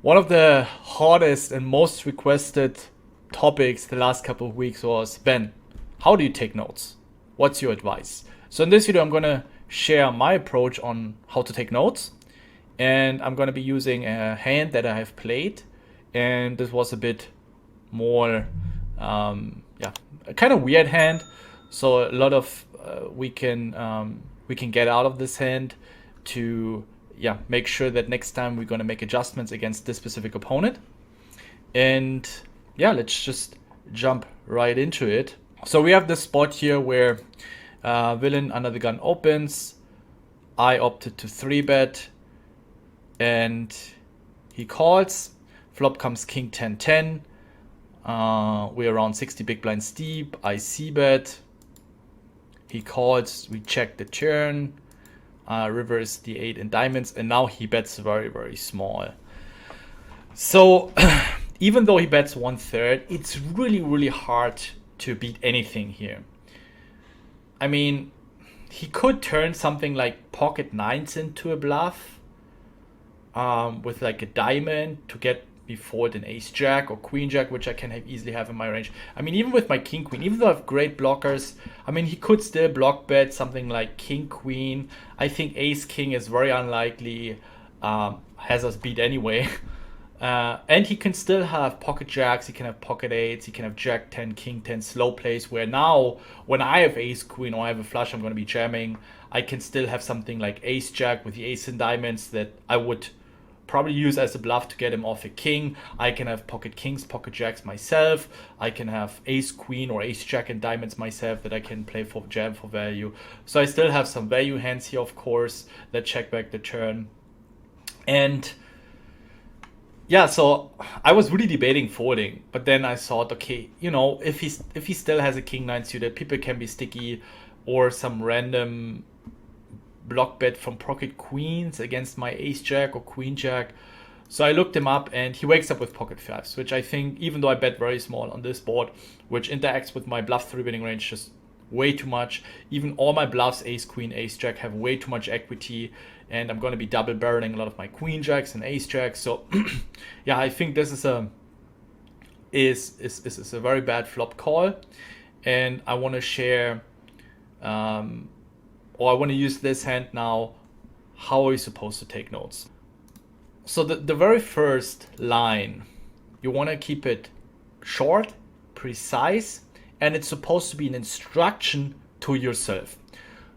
One of the hottest and most requested topics the last couple of weeks was, Ben, how do you take notes? What's your advice? So in this video, I'm going to share my approach on how to take notes. And I'm going to be using a hand that I have played. And this was a bit more, a kind of weird hand. So a lot of we can get out of this hand to make sure that next time we're going to make adjustments against this specific opponent. And let's just jump right into it. So we have this spot here where villain under the gun opens. I opted to 3-bet and he calls. Flop comes king 10-10. We're around 60 big blinds deep. I c-bet. He calls. We check the turn. River is the 8 in diamonds, and now he bets very, very small. So even though he bets 1/3, it's really, really hard to beat anything here. I mean, he could turn something like pocket nines into a bluff with like a diamond to get me fold an ace jack or queen jack, which I can easily have in my range. I mean, even with my king queen, even though I have great blockers, I mean, he could still block bet something like king queen. I think ace king is very unlikely, has us beat anyway. And he can still have pocket jacks, he can have pocket eights, he can have jack 10, king 10 slow plays, where now when I have ace queen or I have a flush I'm going to be jamming, I can still have something like ace jack with the ace in diamonds that I would probably use as a bluff to get him off a king. I can have pocket kings, pocket jacks myself. I can have ace queen or ace jack and diamonds myself that I can play for jam for value. So I still have some value hands here, of course, that check back the turn. And yeah, so I was really debating folding, but then I thought, okay, you know, if he still has a king 9 suited, people can be sticky, or some random block bet from pocket queens against my ace jack or queen jack. So I looked him up and he wakes up with pocket fives, which I think, even though I bet very small on this board, which interacts with my bluff 3-betting range just way too much. Even all my bluffs, ace queen, ace jack, have way too much equity, and I'm going to be double barreling a lot of my queen jacks and ace jacks. So yeah, I think this is a very bad flop call, and I want to share or I want to use this hand now. How are we supposed to take notes? So the very first line, you want to keep it short, precise, and it's supposed to be an instruction to yourself.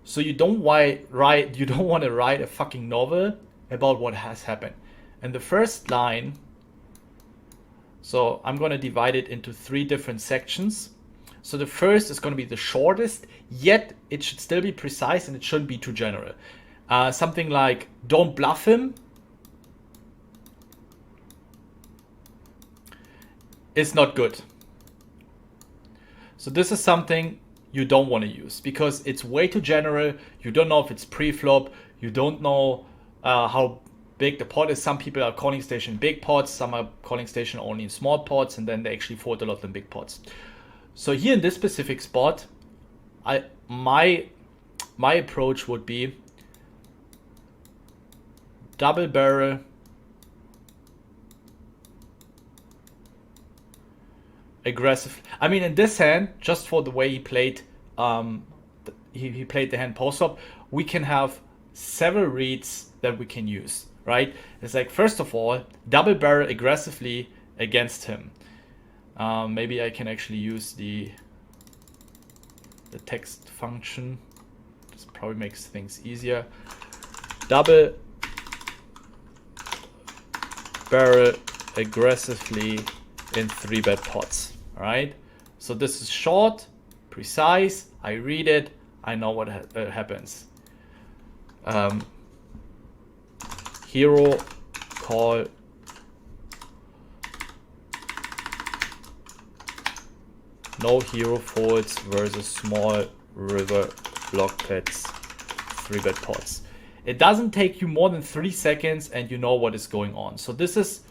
So you don't want to write a fucking novel about what has happened. And the first line, so I'm going to divide it into 3 different sections. So the first is going to be the shortest, yet it should still be precise and it shouldn't be too general. Something like, don't bluff him is not good. So this is something you don't want to use because it's way too general. You don't know if it's pre-flop. You don't know how big the pot is. Some people are calling station big pots. Some are calling station only in small pots, and then they actually fold a lot in big pots. So here in this specific spot, my approach would be double barrel, aggressive. I mean, in this hand, just for the way he played, he played the hand post flop, we can have several reads that we can use, right? It's like, first of all, double barrel aggressively against him. Maybe I can actually use the text function. This probably makes things easier. Double barrel aggressively in 3-bet pots. All right. So this is short, precise. I read it. I know what happens. Hero call. No hero folds versus small river block bets 3-bet pots. It doesn't take you more than 3 seconds and you know what is going on. So this is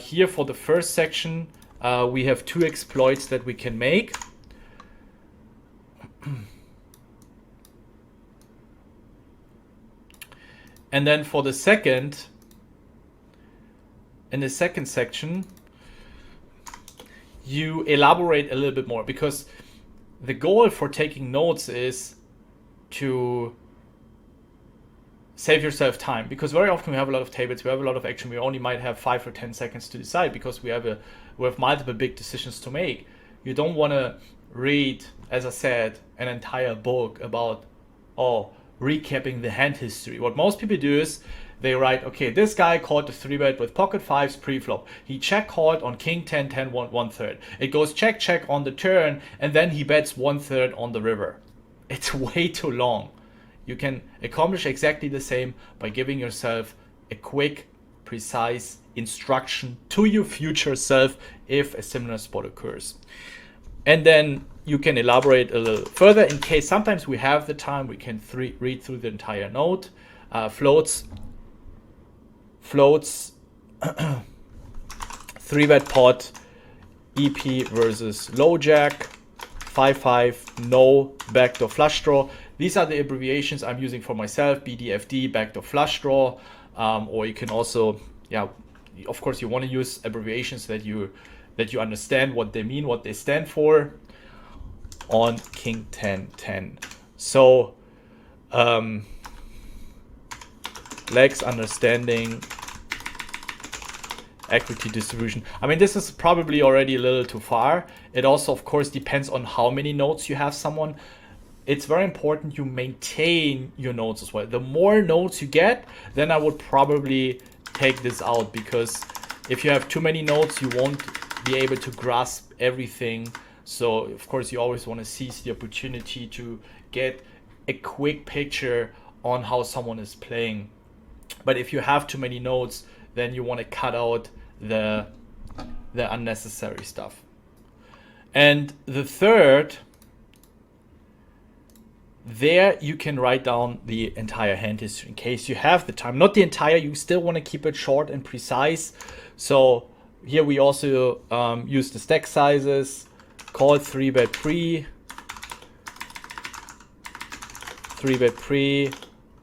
here for the first section. We have 2 exploits that we can make. And then for the second, in the second section, you elaborate a little bit more, because the goal for taking notes is to save yourself time, because very often we have a lot of tables, we have a lot of action, we only might have 5 or 10 seconds to decide because we have multiple big decisions to make. You don't want to read, as I said, an entire book about recapping the hand history. What most people do is they write, okay, this guy called the 3-bet with pocket fives pre-flop. He check called on king 10, 10, 1, 1/3. It goes check, check on the turn, and then he bets 1/3 on the river. It's way too long. You can accomplish exactly the same by giving yourself a quick, precise instruction to your future self if a similar spot occurs. And then you can elaborate a little further in case sometimes we have the time, we can read through the entire note. Floats, 3-bet pot, EP versus low jack, 5-5, no, backdoor flush draw. These are the abbreviations I'm using for myself: BDFD, backdoor flush draw, or you can also, of course, you want to use abbreviations that you understand what they mean, what they stand for. On king 10, 10. So, legs, understanding, equity distribution. I mean, this is probably already a little too far. It also, of course, depends on how many notes you have someone. It's very important you maintain your notes as well. The more notes you get, then I would probably take this out, because if you have too many notes, you won't be able to grasp everything. So, of course, you always want to seize the opportunity to get a quick picture on how someone is playing. But if you have too many notes, then you want to cut out the unnecessary stuff. And the third, there you can write down the entire hand history in case you have the time. Not the entire, you still want to keep it short and precise. So here we also use the stack sizes, call 3-bet pre, 3-bet pre,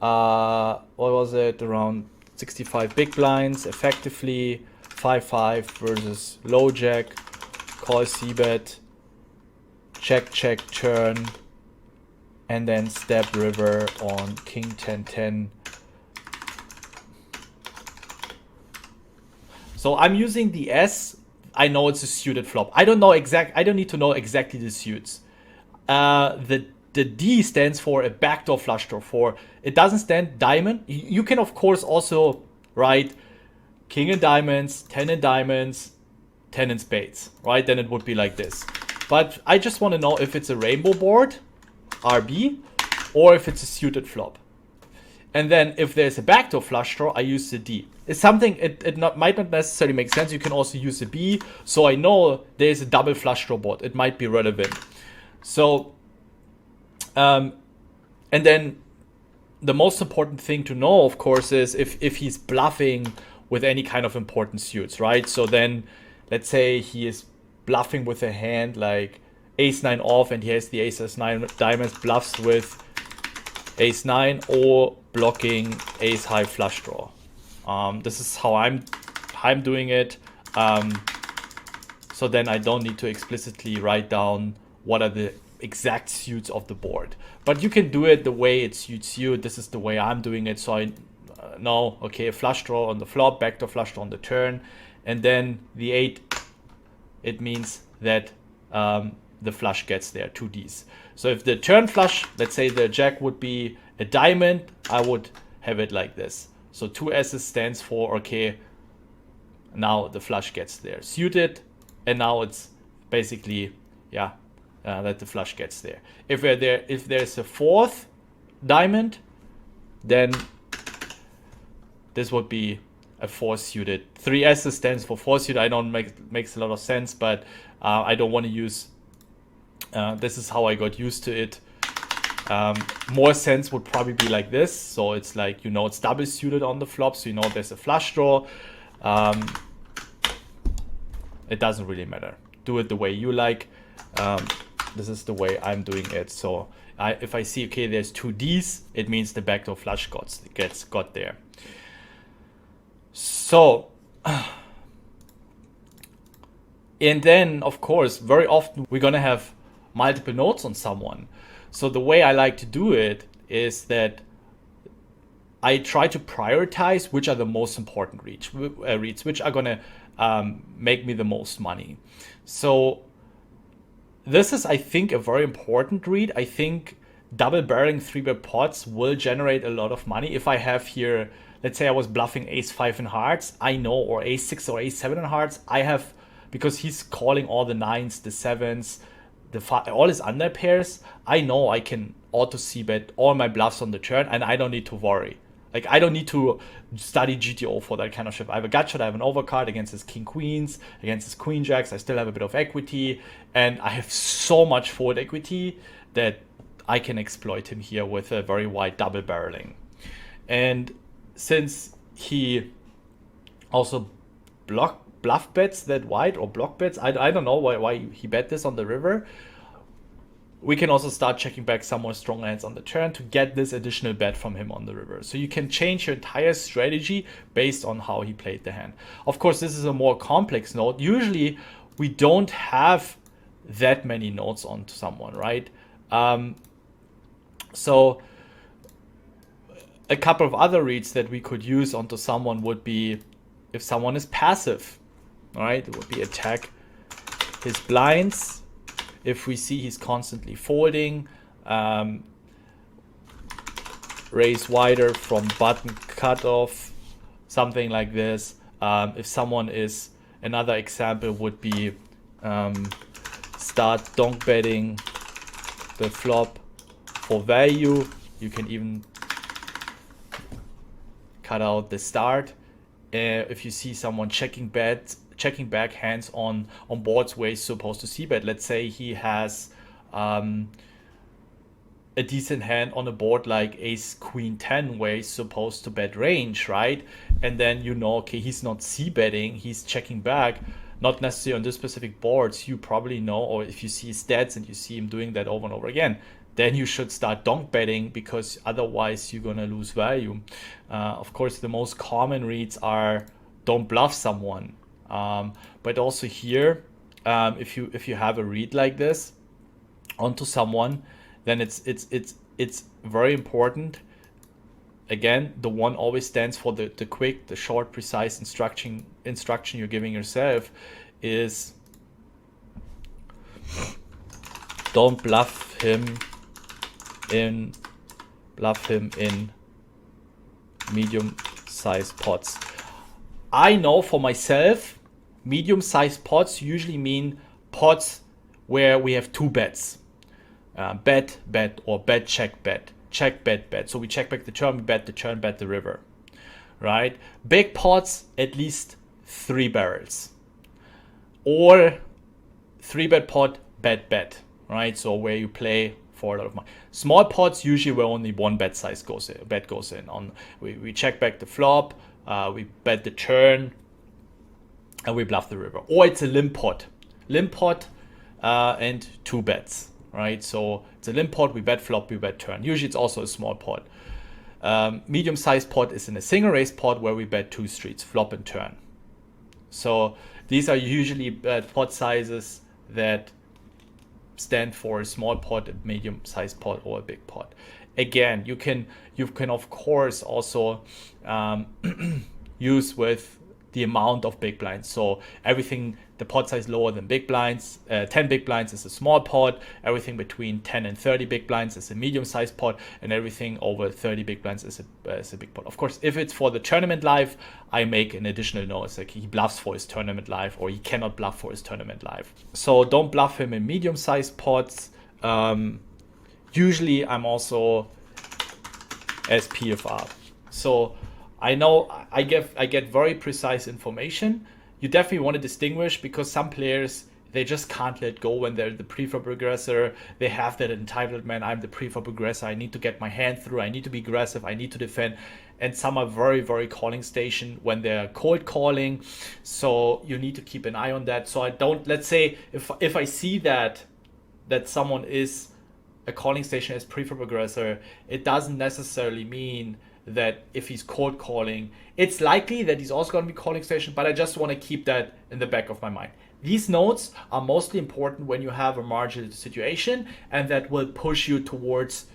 what was it, around 65 big blinds, effectively 5-5 versus low jack, call c-bet, check, check, turn, and then step river on king 10, 10. So I'm using the S. I know it's a suited flop. I don't need to know exactly the suits. The D stands for a backdoor flush draw. It doesn't stand diamond. You can of course also write king in diamonds, 10 in diamonds, 10 in spades, right? Then it would be like this. But I just want to know if it's a rainbow board, RB, or if it's a suited flop. And then if there's a backdoor flush draw, I use the D. It's something, might not necessarily make sense. You can also use a B. So I know there's a double flush draw board. It might be relevant. So, and then the most important thing to know, of course, is if he's bluffing with any kind of important suits, right? So then, let's say he is bluffing with a hand like ace-9 off and he has the ace-9 diamonds, bluffs with ace-9 or blocking ace-high flush draw. This is how I'm doing it. So then I don't need to explicitly write down what are the exact suits of the board. But you can do it the way it suits you. This is the way I'm doing it. So I know, okay, a flush draw on the flop, backdoor flush draw on the turn. And then the 8, it means that the flush gets there, 2 Ds. So if the turn flush, let's say the jack would be a diamond, I would have it like this. So 2 S's stands for, okay, now the flush gets there. Suited, and now it's basically, that the flush gets there. If there's a 4th diamond, then this would be a 4 suited. 3 S's stands for 4 suited. I know makes a lot of sense, but I don't want to use, this is how I got used to it. More sense would probably be like this. So it's like, it's double suited on the flop, so there's a flush draw. It doesn't really matter. Do it the way you like. This is the way I'm doing it. So if I see, okay, there's 2 Ds, it means the backdoor flush got there. So And then, of course, very often we're going to have multiple notes on someone. So the way I like to do it is that I try to prioritize which are the most important reads, which are going to make me the most money. So this is, I think, a very important read. I think double barreling 3-bet pots will generate a lot of money. If I have here, let's say I was bluffing ace-5 in hearts, I know, or ace-6 or ace-7 in hearts, I have, because he's calling all the 9s, the 7s, all his under pairs, I know I can auto c-bet all my bluffs on the turn, and I don't need to worry. Like, I don't need to study GTO for that kind of shit. I have a gut shot, I have an overcard against his king queens, against his queen jacks. I still have a bit of equity, and I have so much forward equity that I can exploit him here with a very wide double barreling. And since he also bluff bets that wide, or block bets, I don't know why he bet this on the river, we can also start checking back some more strong hands on the turn to get this additional bet from him on the river. So you can change your entire strategy based on how he played the hand. Of course, this is a more complex note. Usually, we don't have that many notes on someone, right? So a couple of other reads that we could use onto someone would be if someone is passive, all right? It would be attack his blinds. If we see he's constantly folding, raise wider from button cutoff, something like this. If someone is, another example would be start donk betting the flop for value. You can even cut out the start. If you see someone checking back hands on boards where he's supposed to c-bet. Let's say he has a decent hand on a board like ace queen 10 where he's supposed to bet range, right? And then you know, okay, he's not c-betting, he's checking back. Not necessarily on this specific boards, you probably know, or if you see his stats and you see him doing that over and over again, then you should start donk betting, because otherwise you're gonna lose value. Of course, the most common reads are don't bluff someone. But also here, if you have a read like this onto someone, then it's very important. Again, the one always stands for the quick, the short, precise instruction you're giving yourself is don't bluff him in medium-sized pots. I know for myself, medium-sized pots usually mean pots where we have two bets. Bet, bet, or bet, check, bet. Check, bet, bet. So we check back the turn, we bet the turn, bet the river. Right? Big pots, at least 3 barrels. Or 3-bet pot, bet, bet. Right? So where you play for a lot of money. Small pots, usually where only one bet size goes in. We check back the flop, we bet the turn, and we bluff the river. Or it's a limp pot. Limp pot and 2 bets, right? So it's a limp pot, we bet flop, we bet turn. Usually it's also a small pot. Medium-sized pot is in a single raise pot where we bet 2 streets, flop and turn. So these are usually pot sizes that stand for a small pot, a medium-sized pot, or a big pot. Again, you can of course also use with the amount of big blinds. So everything, the pot size lower than big blinds, 10 big blinds is a small pot, everything between 10 and 30 big blinds is a medium-sized pot, and everything over 30 big blinds is a big pot. Of course, if it's for the tournament live, I make an additional note. It's like he bluffs for his tournament live, or he cannot bluff for his tournament live. So don't bluff him in medium-sized pots. Usually I'm also as PFR. So I know I get very precise information. You definitely want to distinguish, because some players, they just can't let go when they're the preflop aggressor. They have that entitlement. I'm the preflop aggressor. I need to get my hand through. I need to be aggressive. I need to defend. And some are very, very calling station when they're cold calling. So you need to keep an eye on that. So I don't, let's say if I see that someone is a calling station as preflop aggressor, it doesn't necessarily mean that if he's cold calling, it's likely that he's also going to be calling station, but I just want to keep that in the back of my mind. These notes are mostly important when you have a marginal situation, and that will push you towards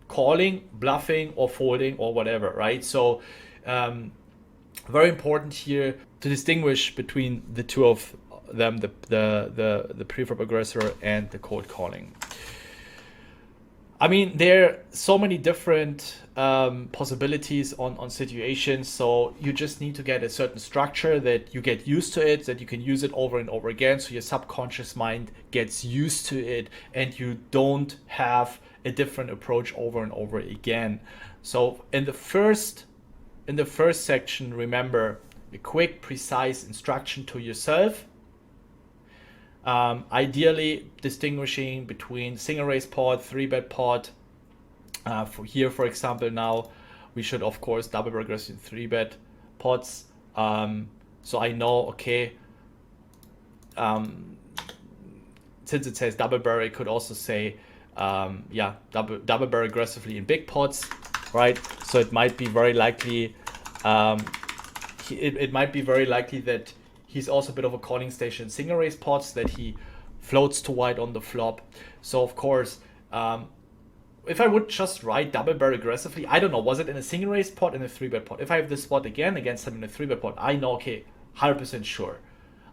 calling, bluffing, or folding, or whatever, right? So very important here to distinguish between the two of them, the preflop aggressor and the cold calling. I mean, there are so many different possibilities on situations, so you just need to get a certain structure that you get used to it, that you can use it over and over again, so your subconscious mind gets used to it and you don't have a different approach over and over again. So in the first section, remember a quick, precise instruction to yourself. Ideally distinguishing between single raise pot, 3-bet pot. For example, now we should of course double regressive 3-bet pots. So I know, okay, since it says double barrel, it could also say double barrel aggressively in big pots, right? So it might be very likely it might be very likely that he's also a bit of a calling station in single raise pots, that he floats too wide on the flop. So of course, if I would just write double barrel aggressively, I don't know, was it in a single raise pot, in a 3-bet pot? If I have this spot again against him in a 3-bet pot, I know, okay, 100% sure,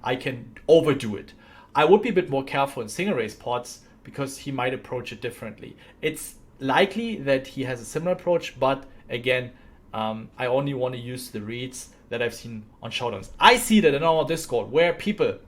I can overdo it. I would be a bit more careful in single raise pots because he might approach it differently. It's likely that he has a similar approach, but again, I only want to use the reads that I've seen on showdowns. I see that in our Discord where people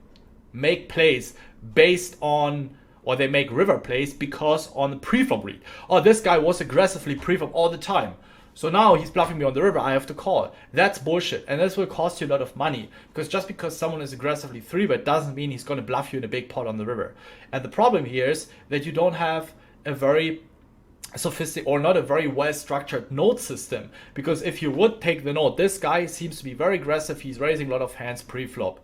make plays based on, or they make river plays because on the preflop read. Oh, this guy was aggressively preflop all the time, so now he's bluffing me on the river, I have to call. That's bullshit, and this will cost you a lot of money, because just because someone is aggressively 3-bet doesn't mean he's going to bluff you in a big pot on the river. And the problem here is that you don't have a very sophisticated or not a very well structured note system, because if you would take the note, this guy seems to be very aggressive, he's raising a lot of hands pre-flop,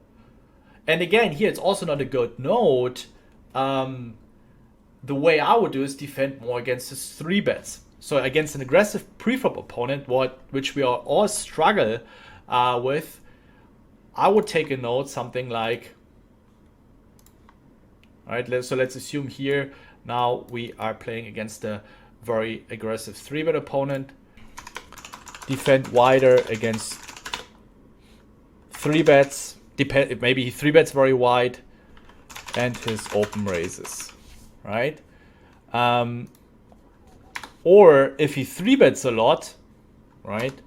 and again here it's also not a good note. The way I would do is defend more against his 3-bets. So against an aggressive pre-flop opponent, which we all struggle with, I would take a note something like, all right, so let's assume here now we are playing against a very aggressive 3-bet opponent. Defend wider against 3-bets. Maybe he 3-bets very wide and his open raises, right? Or if he 3-bets a lot, right?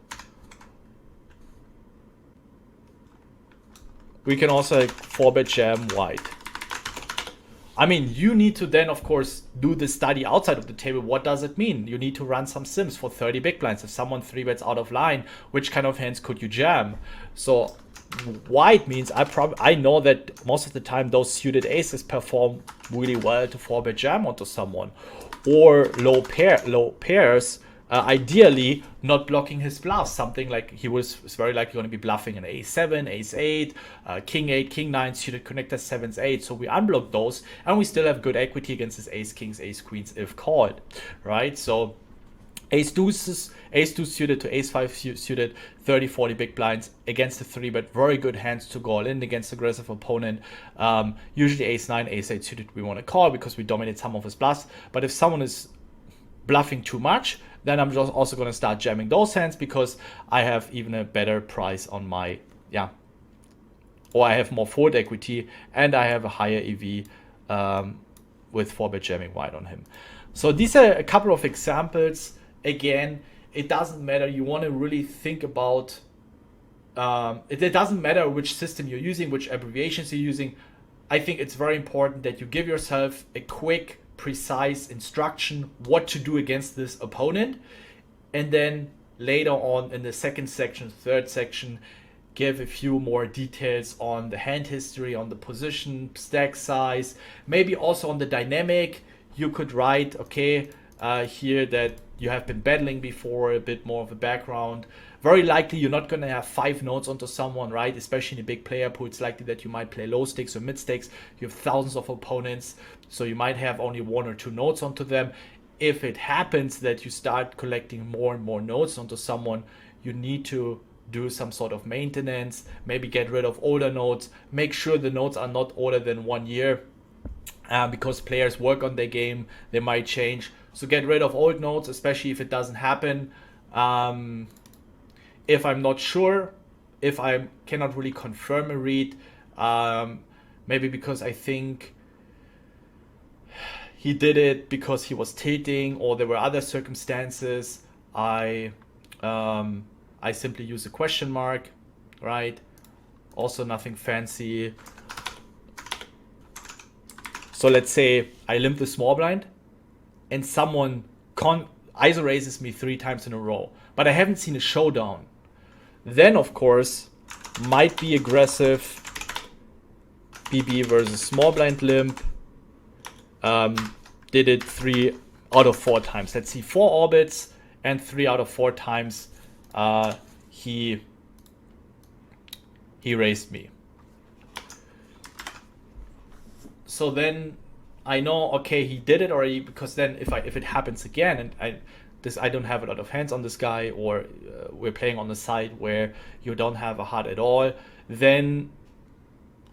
We can also 4-bet jam wide. I mean, you need to then, of course, do the study outside of the table. What does it mean? You need to run some sims for 30 big blinds. If someone 3-bets out of line, which kind of hands could you jam? So wide means I know that most of the time those suited aces perform really well to 4-bet jam onto someone. Or low pairs, ideally not blocking his bluffs. Something like he was very likely going to be bluffing an ace-7, ace-8, king-8, king-9, suited connector 7s, 8. So we unblock those and we still have good equity against his ace-kings, ace-queens if called, right? So ace-deuces, ace-2 suited to ace-5 suited, 30, 40 big blinds against the 3-bet. Very good hands to go all in against aggressive opponent. Usually ace-9, ace-8 suited we want to call because we dominate some of his bluffs. But if someone is bluffing too much, then I'm just also going to start jamming those hands because I have even a better price on my, or I have more fold equity and I have a higher EV with 4-bet jamming wide on him. So these are a couple of examples. Again, it doesn't matter. You want to really think about, it doesn't matter which system you're using, which abbreviations you're using. I think it's very important that you give yourself a quick, precise instruction what to do against this opponent, and then later on in the second section, third section, give a few more details on the hand history, on the position, stack size, maybe also on the dynamic. You could write, okay, here that you have been battling before, a bit more of a background. Very likely you're not going to have 5 notes onto someone, right? Especially in a big player pool, it's likely that you might play low stakes or mid stakes. You have thousands of opponents, so you might have only 1 or 2 notes onto them. If it happens that you start collecting more and more notes onto someone, you need to do some sort of maintenance, maybe get rid of older nodes, make sure the nodes are not older than 1 year, because players work on their game, they might change. So get rid of old nodes, especially if it doesn't happen. If I'm not sure, if I cannot really confirm a read, maybe because I think he did it because he was tilting or there were other circumstances, I simply use a question mark, right? Also nothing fancy. So let's say I limp the small blind and someone ISO raises me 3 times in a row, but I haven't seen a showdown. Then of course might be aggressive BB versus small blind limp. Did it 3 out of 4 times. Let's see, 4 orbits and 3 out of 4 times he raised me. So then I know, okay, he did it already, because then if it happens again and I don't have a lot of hands on this guy, or we're playing on the side where you don't have a HUD at all, then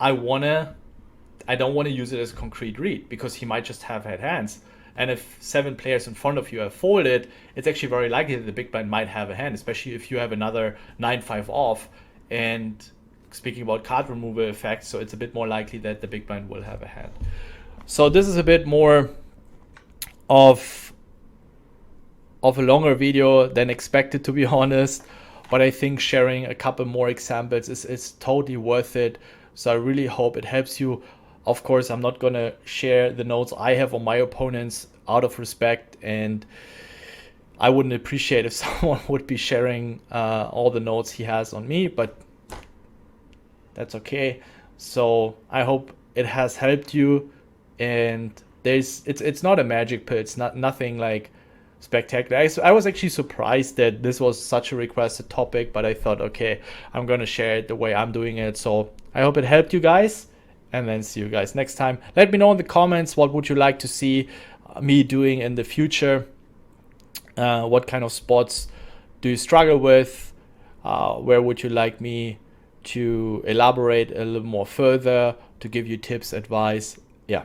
I don't want to use it as a concrete read, because he might just have had hands. And if 7 players in front of you have folded, it's actually very likely that the big blind might have a hand, especially if you have another 9-5 off. And speaking about card removal effects, so it's a bit more likely that the big blind will have a hand. So this is a bit more of a longer video than expected, to be honest, but I think sharing a couple more examples is totally worth it. So I really hope it helps you. Of course, I'm not gonna share the notes I have on my opponents out of respect, and I wouldn't appreciate if someone would be sharing all the notes he has on me, but that's okay. So I hope it has helped you, and it's not a magic pill. It's nothing like spectacular. I was actually surprised that this was such a requested topic, but I thought, okay, I'm gonna share it the way I'm doing it. So I hope it helped you guys, and then see you guys next time. Let me know in the comments, what would you like to see me doing in the future? What kind of spots do you struggle with? Where would you like me to elaborate a little more further, to give you tips, advice? Yeah.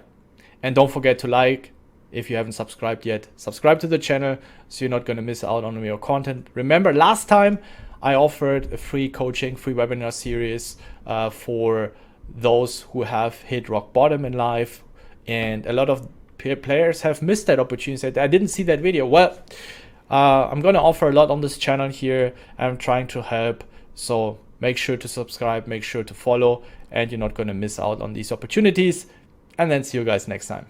And don't forget to like. If you haven't subscribed yet, subscribe to the channel so you're not going to miss out on your content. Remember, last time I offered a free coaching, free webinar series for those who have hit rock bottom in life, and a lot of players have missed that opportunity. I didn't see that video. Well, I'm going to offer a lot on this channel here. I'm trying to help, so make sure to subscribe, make sure to follow, and you're not going to miss out on these opportunities. And then see you guys next time.